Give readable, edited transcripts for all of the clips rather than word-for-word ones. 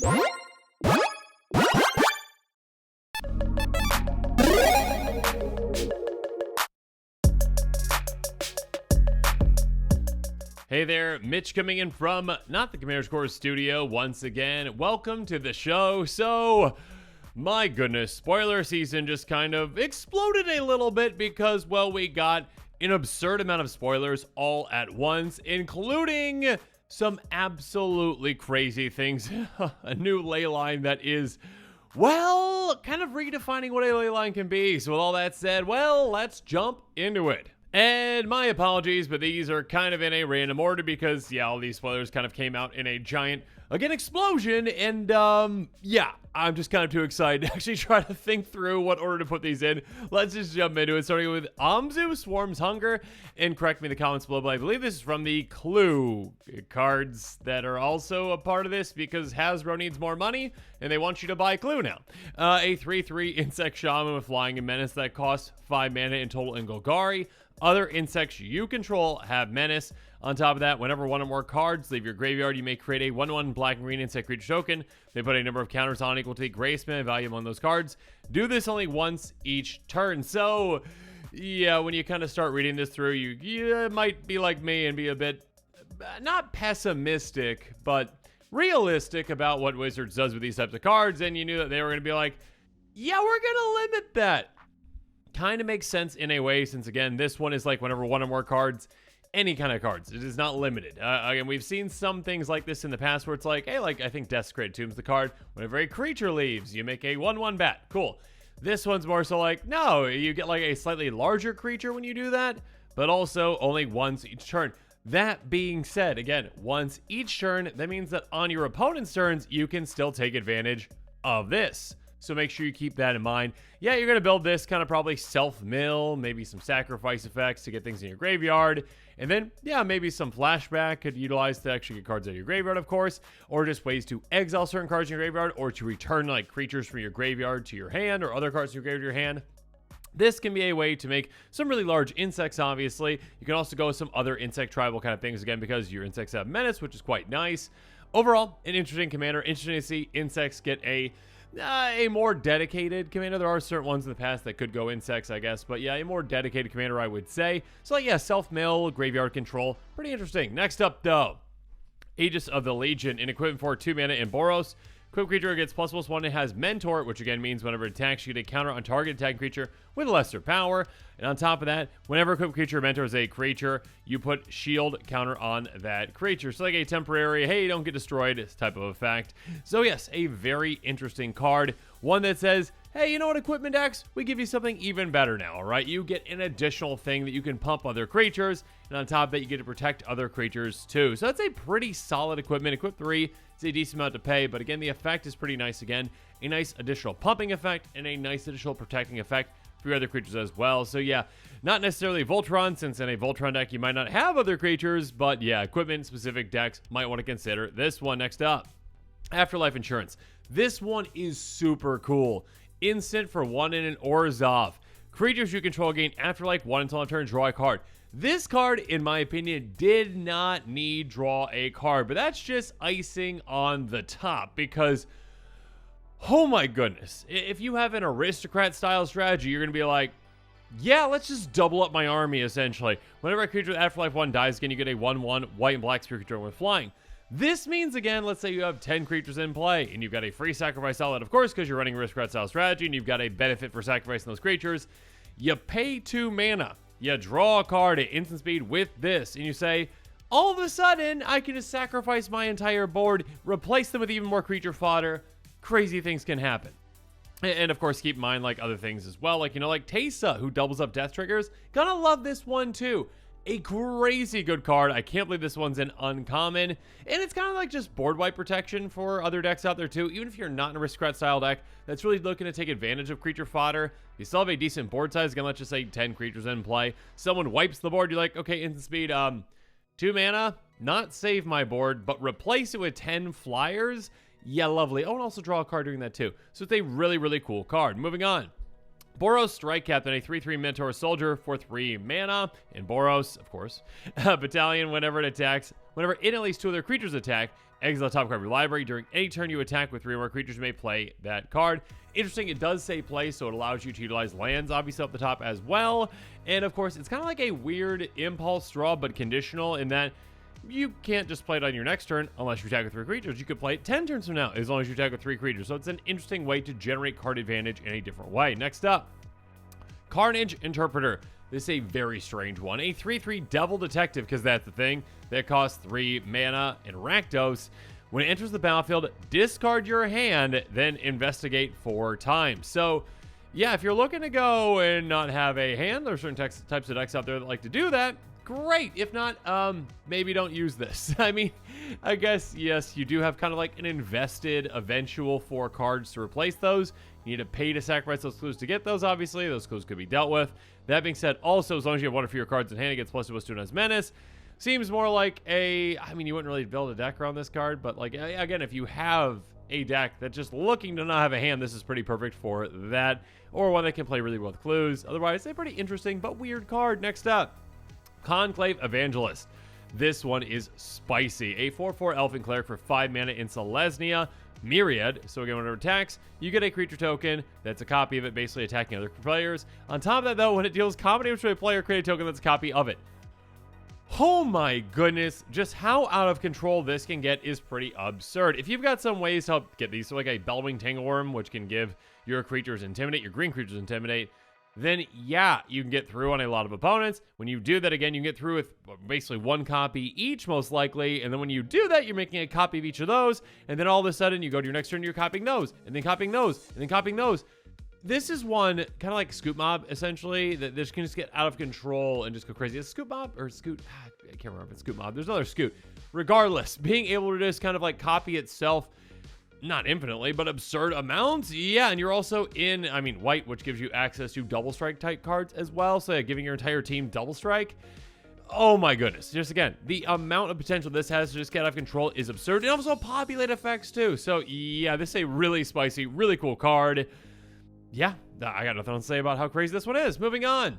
Hey there, Mitch coming in from not the Commander's Core studio once again. Welcome to the show. So, my goodness, spoiler season just kind of exploded a little bit because, well, we got an absurd amount of spoilers all at once, including some absolutely crazy things. A new Leyline that is, well, kind of redefining what a Leyline can be. So with all that said, well, let's jump into it. And my apologies, but these are kind of in a random order because, yeah, all these spoilers kind of came out in a giant, again, explosion. And, yeah, I'm just kind of too excited to actually try to think through what order to put these in. Let's just jump into it, starting with Amzu, Swarm's Hunger. And correct me in the comments below, but I believe this is from the Clue cards that are also a part of this because Hasbro needs more money and they want you to buy Clue now. A 3/3 Insect Shaman with Flying and Menace that costs 5 mana in total in Golgari. Other insects you control have Menace. On top of that, whenever one or more cards leave your graveyard, you may create a 1/1 black and green insect creature token. They put a number of counters on equal to the grace mana value among those cards. Do this only once each turn. So, yeah, when you kind of start reading this through, you might be like me and be a bit, not pessimistic, but realistic about what Wizards does with these types of cards. And you knew that they were going to be like, yeah, we're going to limit that. Kind of makes sense in a way, since again, this one is like whenever one or more cards, any kind of cards. It is not limited. Again, we've seen some things like this in the past where it's like, hey, like I think Desecrated Tomb's the card. Whenever a creature leaves, you make a 1/1 bat. Cool. This one's more so like, no, you get like a slightly larger creature when you do that, but also only once each turn. That being said, again, once each turn, that means that on your opponent's turns, you can still take advantage of this. So make sure you keep that in mind. Yeah, you're going to build this kind of probably self-mill, maybe some sacrifice effects to get things in your graveyard. And then, yeah, maybe some flashback could utilize to actually get cards out of your graveyard, of course. Or just ways to exile certain cards in your graveyard or to return like creatures from your graveyard to your hand or other cards from your graveyard to your hand. This can be a way to make some really large insects, obviously. You can also go with some other insect tribal kind of things, again, because your insects have menace, which is quite nice. Overall, an interesting commander. Interesting to see insects get a more dedicated commander. There are certain ones in the past that could go insects, I guess, but yeah, a more dedicated commander, I would say. So like, yeah, self-mill, graveyard control, pretty interesting. Next up, though, Aegis of the Legion, in equipment for 2 mana in Boros. Equipped creature gets ++1. It has Mentor, which again means whenever it attacks, you get a counter on target attacking creature with lesser power. And on top of that, whenever equipped creature mentors a creature, you put shield counter on that creature. So like a temporary, hey, don't get destroyed type of effect. So yes, a very interesting card. One that says, hey, you know what, Equipment X? We give you something even better now, all right? You get an additional thing that you can pump other creatures, and on top of that, you get to protect other creatures too. So that's a pretty solid equipment. Equip 3, it's a decent amount to pay, but again, the effect is pretty nice again. A nice additional pumping effect and a nice additional protecting effect for your other creatures as well. So yeah, not necessarily Voltron, since in a Voltron deck, you might not have other creatures, but yeah, equipment-specific decks might want to consider this one. Next up, Afterlife Insurance. This one is super cool. Instant for 1 in an Orzhov. Creatures you control gain Afterlife 1 until on turn, draw a card. This card, in my opinion, did not need draw a card, but that's just icing on the top because, oh my goodness, if you have an aristocrat style strategy, you're going to be like, yeah, let's just double up my army, essentially. Whenever a creature with Afterlife 1 dies, again, you get a 1/1 white and black spirit creature with flying. This means, again, let's say you have 10 creatures in play, and you've got a free sacrifice outlet, of course, because you're running aristocrat style strategy, and you've got a benefit for sacrificing those creatures. You pay 2 mana. You draw a card at instant speed with this, and you say, all of a sudden, I can just sacrifice my entire board, replace them with even more creature fodder. Crazy things can happen. And of course, keep in mind, like, other things as well, like, you know, like Teysa, who doubles up death triggers. Gonna love this one, too. A crazy good card. I can't believe this one's an uncommon. And it's kind of like just board wipe protection for other decks out there too. Even if you're not an aristocrat style deck that's really looking to take advantage of creature fodder, you still have a decent board size. Again, let's just say 10 creatures in play. Someone wipes the board. You're like, okay, instant speed, 2 mana, not save my board, but replace it with 10 flyers. Yeah, lovely. Oh, and also draw a card doing that too. So it's a really, really cool card. Moving on. Boros Strike Captain, a 3/3 Mentor Soldier for 3 mana. In Boros, of course, Battalion, whenever it attacks, whenever it and at least 2 other creatures attack, exile the top card of your library. During any turn you attack with 3 or more creatures, you may play that card. Interesting, it does say play, so it allows you to utilize lands, obviously, up the top as well. And, of course, it's kind of like a weird impulse draw, but conditional in that you can't just play it on your next turn unless you attack with 3 creatures. You could play it 10 turns from now as long as you attack with 3 creatures. So it's an interesting way to generate card advantage in a different way. Next up, Carnage Interpreter. This is a very strange one. A 3/3 Devil Detective, because that's the thing. That costs 3 mana and Rakdos. When it enters the battlefield, discard your hand, then investigate 4 times. So, yeah, if you're looking to go and not have a hand, there are certain types of decks out there that like to do that. Great. If not, maybe don't use this. I mean, I guess, yes, you do have kind of like an invested eventual 4 cards to replace those. You need to pay to sacrifice those clues to get those, obviously. Those clues could be dealt with. That being said, also, as long as you have 1 or fewer cards in hand, it gets +2/+2 and has menace. Seems more like a, I mean, you wouldn't really build a deck around this card, but like, again, if you have a deck that's just looking to not have a hand, this is pretty perfect for that. Or one that can play really well with clues. Otherwise, a pretty interesting but weird card. Next up, Conclave Evangelist. This one is spicy. A 4/4 Elfin Cleric for 5 mana in Selesnya. Myriad. So again, whenever it attacks, you get a creature token that's a copy of it, basically attacking other players. On top of that, though, when it deals combat damage to a player, create a token that's a copy of it. Oh my goodness, just how out of control this can get is pretty absurd. If you've got some ways to help get these, so like a Bellwing Tangleworm, which can give your creatures Intimidate, your green creatures Intimidate, then yeah, you can get through on a lot of opponents. When you do that, again, you can get through with basically 1 copy each, most likely. And then when you do that, you're making a copy of each of those. And then all of a sudden, you go to your next turn, you're copying those, and then copying those, and then copying those. This is one kind of like Scoop Mob, essentially, that this can just get out of control and just go crazy. Is Scoop Mob or Scoot? I can't remember if it's Scoop Mob. There's another Scoot. Regardless, being able to just kind of like copy itself, not infinitely, but absurd amounts. Yeah, and you're also in, I mean, white, which gives you access to double strike type cards as well. So yeah, giving your entire team double strike. Oh my goodness. Just again, the amount of potential this has to just get out of control is absurd. And also populate effects too. So yeah, this is a really spicy, really cool card. Yeah, I got nothing to say about how crazy this one is. Moving on.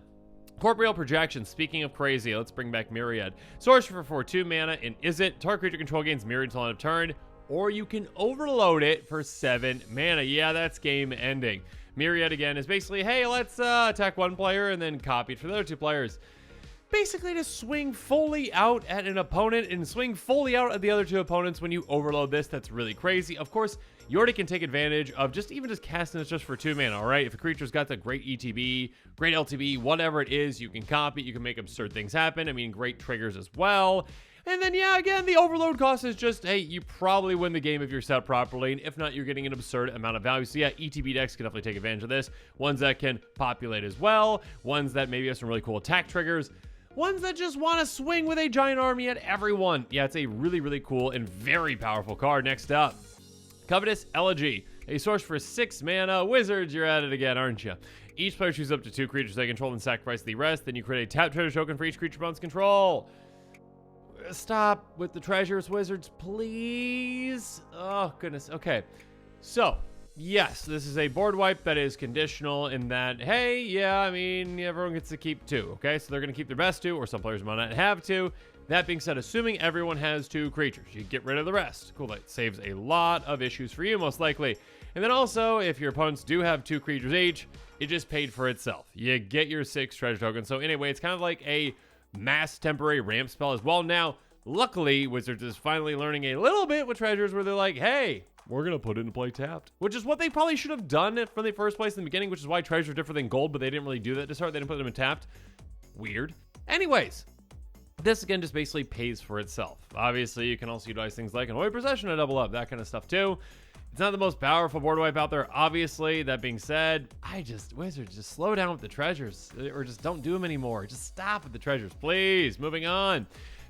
Corporeal Projection. Speaking of crazy, let's bring back Myriad. Sorcerer for 2 mana, and is it target creature control gains Myriad until end of turn, or you can overload it for 7 mana. Yeah, that's game ending. Myriad, again, is basically, hey, let's attack 1 player and then copy it for the other 2 players. Basically, to swing fully out at an opponent and swing fully out at the other 2 opponents when you overload this. That's really crazy. Of course, you already can take advantage of just casting this just for 2 mana, all right? If a creature's got the great ETB, great LTB, whatever it is, you can copy it. You can make absurd things happen. I mean, great triggers as well. And then, yeah, again, the overload cost is just, hey, you probably win the game if you're set up properly. And if not, you're getting an absurd amount of value. So, yeah, ETB decks can definitely take advantage of this. Ones that can populate as well. Ones that maybe have some really cool attack triggers. Ones that just want to swing with a giant army at everyone. Yeah, it's a really, really cool and very powerful card. Next up, Covetous Elegy. A source for 6 mana. Wizards, you're at it again, aren't you? Each player chooses up to 2 creatures they control and sacrifice the rest. Then you create a tap treasure token for each creature opponent's control. Stop with the treasures, Wizards, please. Oh, goodness. Okay. So, yes, this is a board wipe that is conditional in that, hey, yeah, I mean, everyone gets to keep 2, okay? So they're going to keep their best 2, or some players might not have 2. That being said, assuming everyone has 2 creatures, you get rid of the rest. Cool, that saves a lot of issues for you, most likely. And then also, if your opponents do have 2 creatures each, it just paid for itself. You get your 6 treasure tokens. So anyway, it's kind of like a mass temporary ramp spell as well. Now, luckily, Wizards is finally learning a little bit with treasures where they're like, hey, we're going to put it into play tapped. Which is what they probably should have done from the first place in the beginning, which is why treasures are different than gold, but they didn't really do that to start. They didn't put them in tapped. Weird. Anyways, this again just basically pays for itself. Obviously, you can also utilize things like an Void Procession to double up, that kind of stuff too. It's not the most powerful board wipe out there, obviously. That being said, Wizards, just slow down with the treasures. Or just don't do them anymore. Just stop with the treasures, please. Moving on.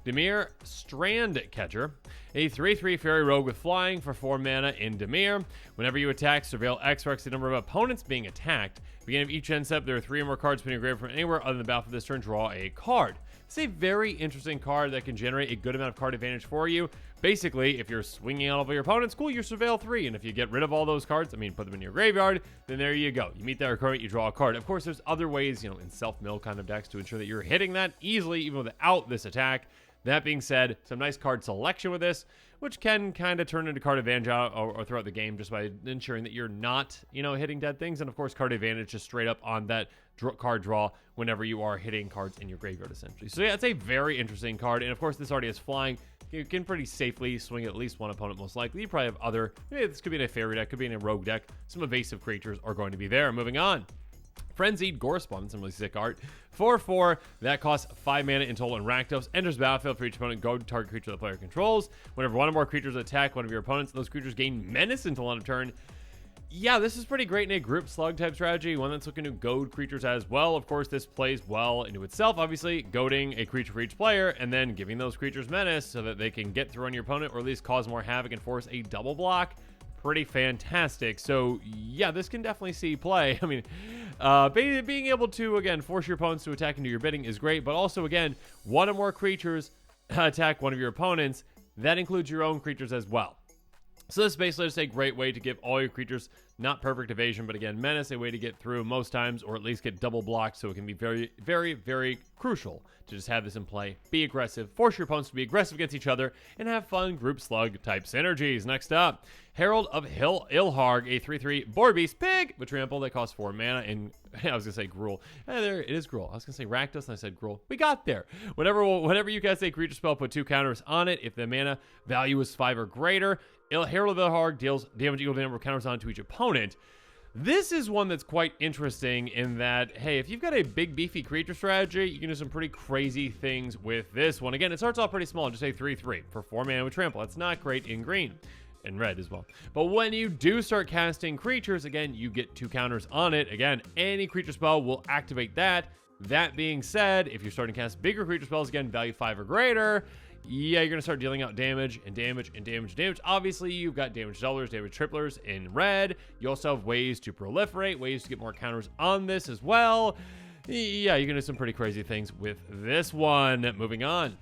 Dimir Strandcatcher, a 3/3 fairy rogue with flying for 4 mana in Dimir. Whenever you attack, surveil X marks the number of opponents being attacked. Beginning of each end step, there are 3 or more cards put in your grave from anywhere other than the battlefield this turn. Draw a card. It's a very interesting card that can generate a good amount of card advantage for you. Basically, if you're swinging out over your opponents, cool, you surveil 3. And if you get rid of all those cards, I mean, put them in your graveyard, then there you go. You meet that requirement, you draw a card. Of course, there's other ways, in self-mill kind of decks to ensure that you're hitting that easily, even without this attack. That being said, some nice card selection with this which can kind of turn into card advantage out or throughout the game just by ensuring that you're not, hitting dead things. And of course, card advantage just straight up on that card draw whenever you are hitting cards in your graveyard, essentially. So yeah, it's a very interesting card. And of course, this already has flying. You can pretty safely swing at least one opponent, most likely. You probably have other, maybe this could be in a fairy deck, could be in a rogue deck. Some evasive creatures are going to be there. Moving on. Frenzied Gorespun, some really sick art. 4/4, that costs 5 mana in total in Rakdos. Enters battlefield for each opponent. Go to target creature the player controls. Whenever one or more creatures attack one of your opponents, those creatures gain menace until end of turn. Yeah, this is pretty great in a group slug type strategy, one that's looking to goad creatures as well. Of course, this plays well into itself, obviously, goading a creature for each player and then giving those creatures menace so that they can get through on your opponent or at least cause more havoc and force a double block. Pretty fantastic. So yeah, this can definitely see play. I mean, being able to, again, force your opponents to attack and do your bidding is great, but also, again, one or more creatures attack one of your opponents. That includes your own creatures as well. So this is basically just a great way to give all your creatures not perfect evasion, but again, menace, a way to get through most times, or at least get double blocked, so it can be very, very, very crucial to just have this in play. Be aggressive, force your opponents to be aggressive against each other, and have fun group slug type synergies. Next up, Herald of Ilharg, a 3/3 board beast pig with trample that costs 4 mana, and I was gonna say Gruul. There it is, Gruul. I was gonna say Rakdos, and I said Gruul. We got there. Whenever you cast a creature spell, put 2 counters on it. If the mana value is 5 or greater, Herald of Ilharg deals damage equal to the number of counters on to each opponent. This is one that's quite interesting in that, hey, if you've got a big beefy creature strategy, you can do some pretty crazy things with this one. Again, it starts off pretty small, just a 3/3 for 4 mana with trample. That's not great in green. And red as well. But when you do start casting creatures, again, you get 2 counters on it. Again, any creature spell will activate that. That being said, if you're starting to cast bigger creature spells, again, value 5 or greater, yeah, you're going to start dealing out damage and damage and damage and damage. Obviously, you've got damage doublers, damage triplers in red. You also have ways to proliferate, ways to get more counters on this as well. Yeah, you can do some pretty crazy things with this one. Moving on.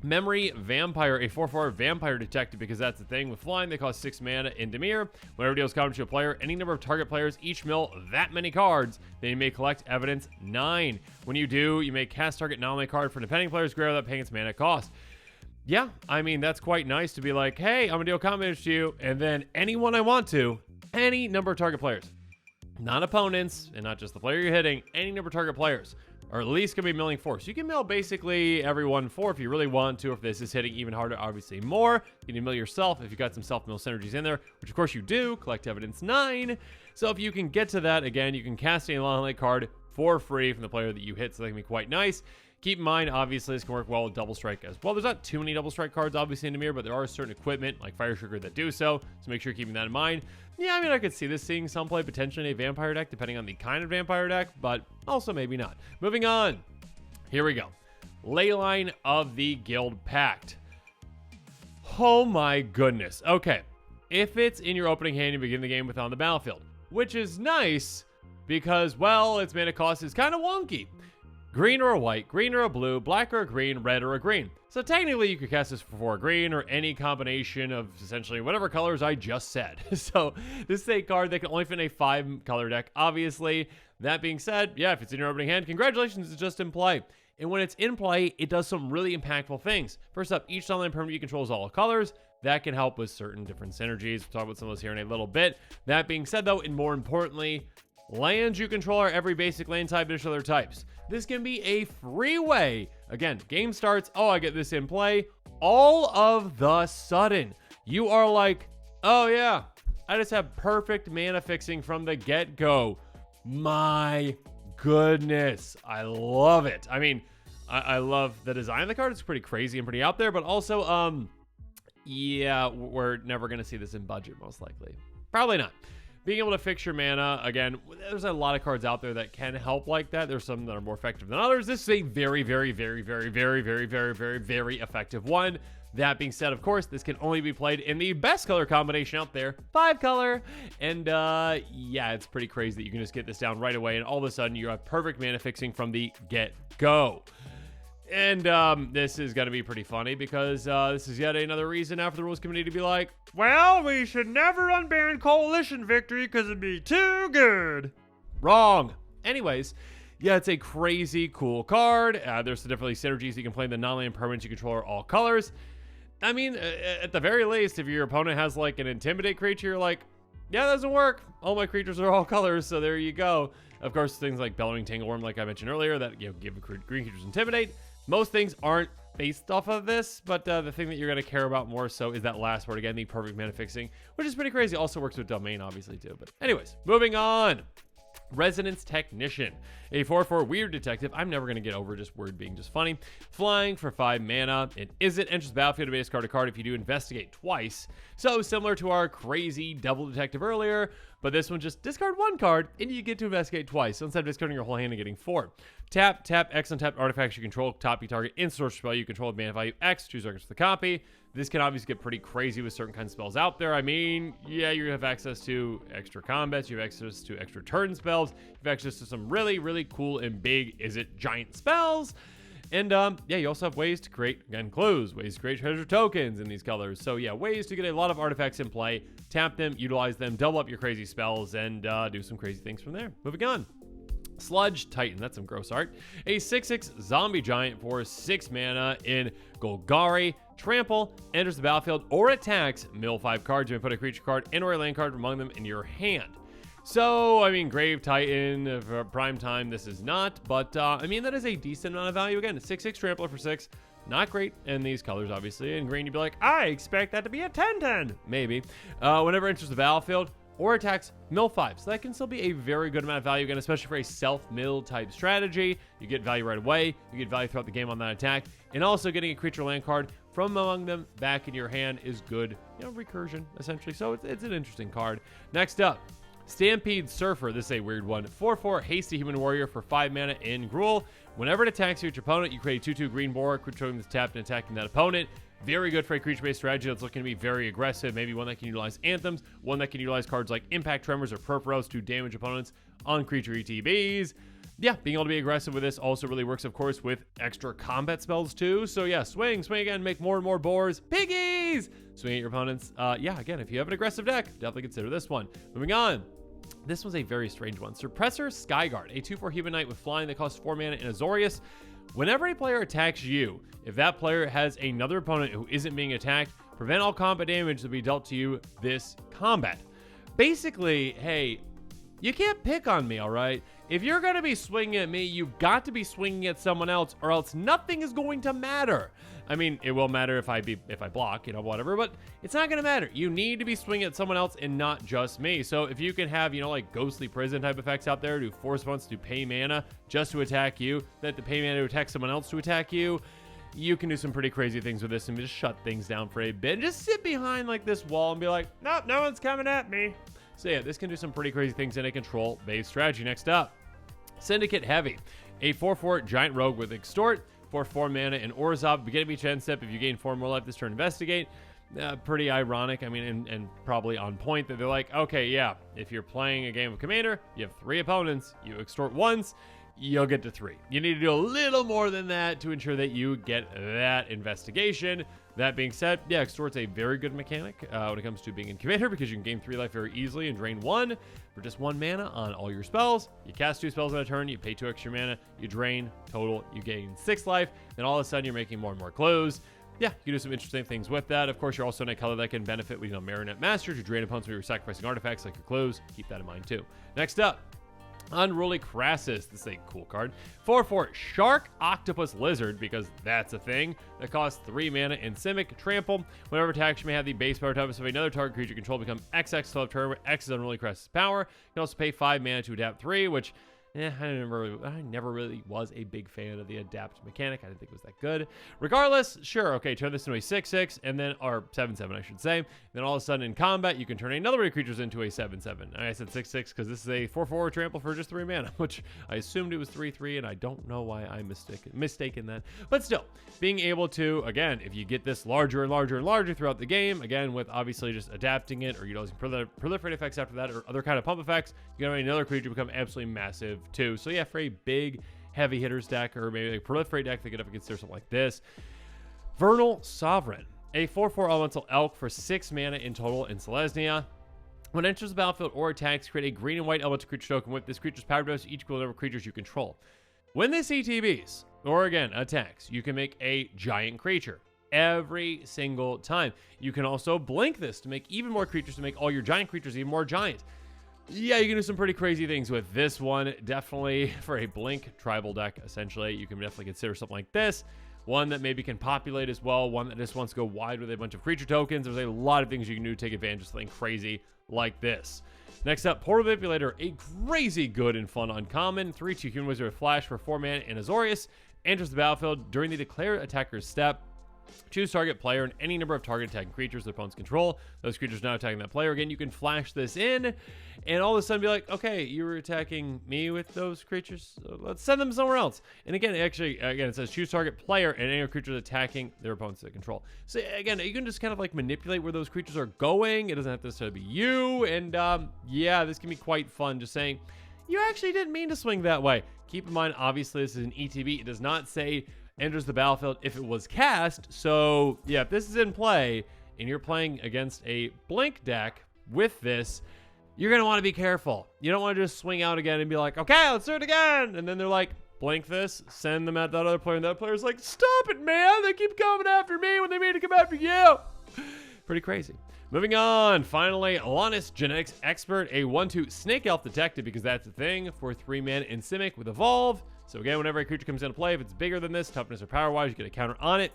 Memory Vampire, a 4/4 vampire detective, because that's the thing. With flying, they cost 6 mana in Dimir. Whenever it deals combat to a player, any number of target players each mill that many cards, then you may collect evidence 9. When you do, you may cast target non-land card for depending player's graveyard without paying its mana cost. Yeah, I mean, that's quite nice to be like, hey, I'm gonna deal combat damage to you, and then anyone I want to, any number of target players, not opponents, and not just the player you're hitting, any number of target players, or at least can be milling 4. So you can mill basically every 1/4 if you really want to. If this is hitting even harder, obviously more. You can mill yourself if you've got some self-mill synergies in there, which of course you do. Collect evidence 9. So if you can get to that, again, you can cast a long light card for free from the player that you hit, so that can be quite nice. Keep in mind, obviously, this can work well with Double Strike as well. There's not too many Double Strike cards, obviously, in Dimir, but there are certain equipment, like Fire Sugar, that do so. So make sure you're keeping that in mind. Yeah, I mean, I could see this seeing some play potentially in a Vampire deck, depending on the kind of Vampire deck, but also maybe not. Moving on. Here we go. Leyline of the Guildpact. Oh my goodness. Okay. If it's in your opening hand, you begin the game with on the battlefield, which is nice because, well, its mana cost is kind of wonky. Green or a white, green or a blue, black or a green, red or a green. So technically you could cast this for 4 green or any combination of essentially whatever colors I just said. So this is a card that can only fit in a 5 color deck, obviously. That being said, yeah, if it's in your opening hand, congratulations, it's just in play. And when it's in play, it does some really impactful things. First up, each non-land permanent you control is all colors. That can help with certain different synergies. We'll talk about some of those here in a little bit. That being said, though, and more importantly, lands you control are every basic land type and other types. This can be a free way. Again, game starts, oh, I get this in play. All of the sudden, you are like, oh yeah, I just have perfect mana fixing from the get-go. My goodness, I love it. I mean, I love the design of the card. It's pretty crazy and pretty out there, but also, yeah, we're never going to see this in budget, most likely. Probably not. Being able to fix your mana, again, there's a lot of cards out there that can help like that. There's some that are more effective than others. This is a very, very, very, very, very, very, very, very, very effective one. That being said, of course, this can only be played in the best color combination out there, 5 color. And yeah, it's pretty crazy that you can just get this down right away, and all of a sudden you have perfect mana fixing from the get-go. And this is going to be pretty funny because this is yet another reason after the rules committee to be like, well, we should never unban coalition victory because it'd be too good. Wrong. Anyways, yeah, it's a crazy cool card. There's definitely synergies you can play in the non-land permanents you control are all colors. I mean, at the very least, if your opponent has like an Intimidate creature, you're like, yeah, that doesn't work. All my creatures are all colors, so there you go. Of course, things like Bellowing Tangleworm, like I mentioned earlier, that give green creatures Intimidate. Most things aren't based off of this, but the thing that you're going to care about more so is that last word again, the perfect mana fixing, which is pretty crazy. Also works with Domain, obviously, too. But anyways, moving on. Resonance Technician, a 4/4 weird detective. I'm never going to get over just word being just funny. Flying for 5 mana. It enters the battlefield to base card to card if you do investigate twice. So similar to our crazy devil detective earlier, but this one just discard 1 card and you get to investigate twice. So instead of discarding your whole hand and getting 4. Tap, X untapped artifacts you control, copy target in sorcery spell you control with mana value X, choose targets for the copy. This can obviously get pretty crazy with certain kinds of spells out there. I mean, yeah, you have access to extra combats, you have access to extra turn spells, you have access to some really, really cool and big, giant spells. And yeah, you also have ways to create, again, clues, ways to create treasure tokens in these colors. So yeah, ways to get a lot of artifacts in play, tap them, utilize them, double up your crazy spells, and do some crazy things from there. Moving on. Sludge Titan, that's some gross art. A 6/6 zombie giant for 6 mana in Golgari. Trample, enters the battlefield or attacks, mill 5 cards. You may put a creature card and or a land card among them in your hand. So, I mean, Grave Titan, for prime time, this is not, but I mean, that is a decent amount of value. Again, 6/6 Trampler for 6. Not great in these colors, obviously. In green, you'd be like, I expect that to be a 10/10. Maybe. Whenever it enters the battlefield or attacks, mill 5. So that can still be a very good amount of value, again, especially for a self-mill type strategy. You get value right away. You get value throughout the game on that attack. And also getting a creature land card from among them back in your hand is good, recursion, essentially. So it's an interesting card. Next up, Stampede Surfer. This is a weird one. 4/4 Hasty Human Warrior for 5 mana in Gruul. Whenever it attacks your opponent, you create a 2/2 green boar, creature that's tapped and attacking that opponent. Very good for a creature-based strategy that's looking to be very aggressive. Maybe one that can utilize Anthems, one that can utilize cards like Impact Tremors or Corporeals to damage opponents on creature ETBs. Yeah, being able to be aggressive with this also really works, of course, with extra combat spells too. So yeah, swing again, make more and more boars. Piggies! Swing at your opponents. Yeah, again, if you have an aggressive deck, definitely consider this one. Moving on. This was a very strange one. Suppressor Skyguard, a 2/4 Human Knight with flying that costs 4 mana in Azorius. Whenever a player attacks you, if that player has another opponent who isn't being attacked, prevent all combat damage to be dealt to you this combat. Basically, hey, you can't pick on me, all right? If you're going to be swinging at me, you've got to be swinging at someone else, or else nothing is going to matter. I mean, it will matter if I block, whatever, but it's not going to matter. You need to be swinging at someone else and not just me. So if you can have, like Ghostly Prison type effects out there to force opponents to pay mana just to attack you, that to pay mana to attack someone else to attack you, you can do some pretty crazy things with this and just shut things down for a bit. Just sit behind like this wall and be like, nope, no one's coming at me. So yeah, this can do some pretty crazy things in a control-based strategy. Next up, Syndicate Heavy, a 4/4 giant rogue with Extort for 4 mana in Orzhov. Beginning of each end step, if you gain 4 more life this turn, investigate. Pretty ironic, I mean, and probably on point that they're like, okay, yeah, if you're playing a game of Commander, you have 3 opponents, you extort once, you'll get to 3. You need to do a little more than that to ensure that you get that investigation. That being said, yeah, Extort's a very good mechanic when it comes to being in Commander because you can gain 3 life very easily and drain 1 for just 1 mana on all your spells. You cast 2 spells on a turn, you pay 2 extra mana, you drain, total, you gain 6 life, then all of a sudden you're making more and more clues. Yeah, you can do some interesting things with that. Of course, you're also in a color that can benefit with, Marionette Master to drain opponents when you're sacrificing artifacts like your clues. Keep that in mind too. Next up, Unruly Crassus. This is a cool card. 4/4 Shark Octopus Lizard, because that's a thing, that costs 3 mana in Simic. Trample. Whenever attacks, you may have the base power type of another target creature control become XX till turn, where X is Unruly Crassus power. You can also pay 5 mana to adapt 3, which I never really was a big fan of the adapt mechanic. I didn't think it was that good. Regardless, sure, okay, turn this into a 6/6, and then, or 7/7, I should say. Then all of a sudden in combat, you can turn another way of creatures into a 7/7. I said 6/6 because this is a 4/4 trample for just 3 mana, which I assumed it was 3/3, and I don't know why I mistaken that. But still, being able to, again, if you get this larger and larger and larger throughout the game, again, with obviously just adapting it or utilizing proliferate effects after that or other kind of pump effects, you can have another creature become absolutely massive too. So yeah, for a big heavy hitters deck or maybe a proliferate deck, they could have consider something like this. Vernal Sovereign, a 4/4 elemental elk for 6 mana in total in Selesnya. When it enters the battlefield or attacks, create a green and white elemental creature token with this creature's power bonus each equal number of creatures you control. When this ETBs or again attacks, you can make a giant creature. every single time. You can also blink this to make even more creatures, to make all your giant creatures even more giant. Yeah, you can do some pretty crazy things with this one. Definitely for a blink tribal deck, essentially, you can definitely consider something like this. One that maybe can populate as well. One that just wants to go wide with a bunch of creature tokens. There's a lot of things you can do to take advantage of something crazy like this. Next up, Portal Manipulator, a crazy good and fun uncommon. 3/2 human wizard with flash for 4 mana and Azorius. Enters the battlefield during the declare attacker's step. Choose target player and any number of target attacking creatures the opponents control. Those creatures now attacking that player. Again, you can flash this in and all of a sudden be like, okay, you were attacking me with those creatures, so let's send them somewhere else. And again, it says choose target player and any creatures attacking their opponents that control. So again, you can just kind of like manipulate where those creatures are going. It doesn't have to necessarily be you. And yeah, this can be quite fun. Just saying, you actually didn't mean to swing that way. Keep in mind, obviously, this is an ETB. It does not say enters the battlefield if it was cast. So yeah, if this is in play and you're playing against a blink deck with this, you're going to want to be careful. You don't want to just swing out again and be like, okay, let's do it again. And then they're like, blink this, send them at that other player. And that player's like, stop it, man. They keep coming after me when they mean to come after you. Pretty crazy. Moving on, finally, Alanis Genetics Expert, a 1/2 Snake Elf Detective, because that's the thing, for 3 mana in Simic with Evolve. So again, whenever a creature comes into play, if it's bigger than this, toughness or power-wise, you get a counter on it.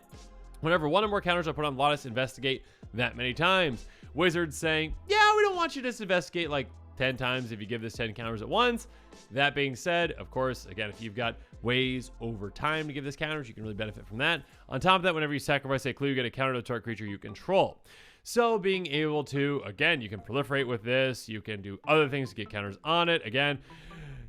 Whenever one or more counters are put on Alanis, investigate that many times. Wizards saying, yeah, we don't want you to just investigate like 10 times if you give this 10 counters at once. That being said, of course, again, if you've got ways over time to give this counters, you can really benefit from that. On top of that, whenever you sacrifice a clue, you get a counter to a target creature you control. So being able to, again, you can proliferate with this. You can do other things to get counters on it. Again,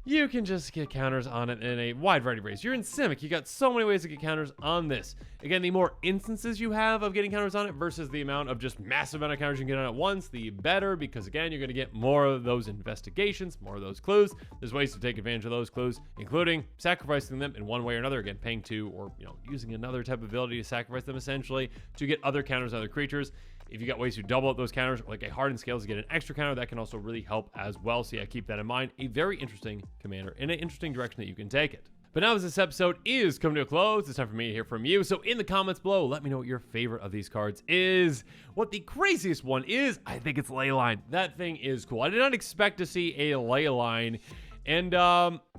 you can just get counters on it in a wide variety of ways. You're in Simic. You got so many ways to get counters on this. Again, the more instances you have of getting counters on it versus the amount of just massive amount of counters you can get on it at once, the better, because again, you're going to get more of those investigations, more of those clues. There's ways to take advantage of those clues, including sacrificing them in one way or another. Again, paying 2 or, using another type of ability to sacrifice them essentially to get other counters on other creatures. If you got ways to double up those counters, like a hardened scales to get an extra counter, that can also really help as well. So yeah, keep that in mind. A very interesting commander in an interesting direction that you can take it. But now as this episode is coming to a close, it's time for me to hear from you. So in the comments below, let me know what your favorite of these cards is. What the craziest one is, I think it's Leyline. That thing is cool. I did not expect to see a Leyline. And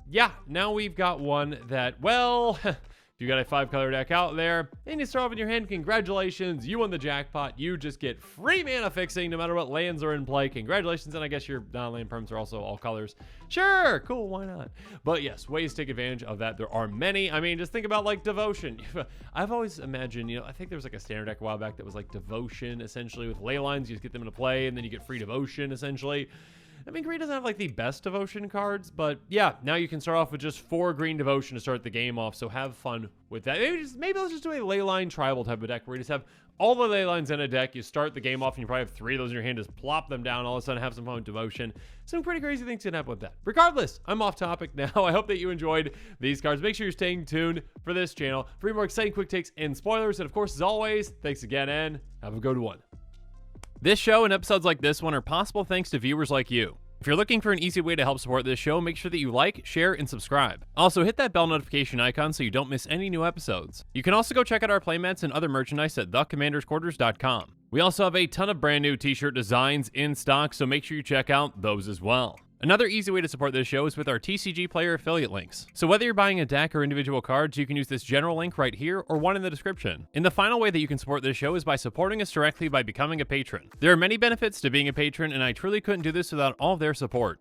yeah, now we've got one that, well... If you got a 5-color deck out there and you start off in your hand, congratulations, you won the jackpot. You just get free mana fixing no matter what lands are in play. Congratulations, and I guess your non-land perms are also all colors. Sure, cool, why not? But yes, ways to take advantage of that. There are many. I mean, just think about like Devotion. I've always imagined, I think there was like a standard deck a while back that was like Devotion, essentially, with Leylines. You just get them into play, and then you get free Devotion, essentially. I mean, green doesn't have like the best Devotion cards, but yeah, now you can start off with just 4 green Devotion to start the game off, so have fun with that. Maybe let's just do a Leyline tribal type of deck where you just have all the Leylines in a deck, you start the game off, and you probably have 3 of those in your hand, just plop them down, all of a sudden have some fun with Devotion. Some pretty crazy things can happen with that. Regardless, I'm off topic now. I hope that you enjoyed these cards. Make sure you're staying tuned for this channel for more exciting quick takes and spoilers, and of course, as always, thanks again, and have a good one. This show and episodes like this one are possible thanks to viewers like you. If you're looking for an easy way to help support this show, make sure that you like, share, and subscribe. Also, hit that bell notification icon so you don't miss any new episodes. You can also go check out our playmats and other merchandise at thecommandersquarters.com. We also have a ton of brand new t-shirt designs in stock, so make sure you check out those as well. Another easy way to support this show is with our TCG player affiliate links. So whether you're buying a deck or individual cards, you can use this general link right here or one in the description. And the final way that you can support this show is by supporting us directly by becoming a patron. There are many benefits to being a patron, and I truly couldn't do this without all of their support.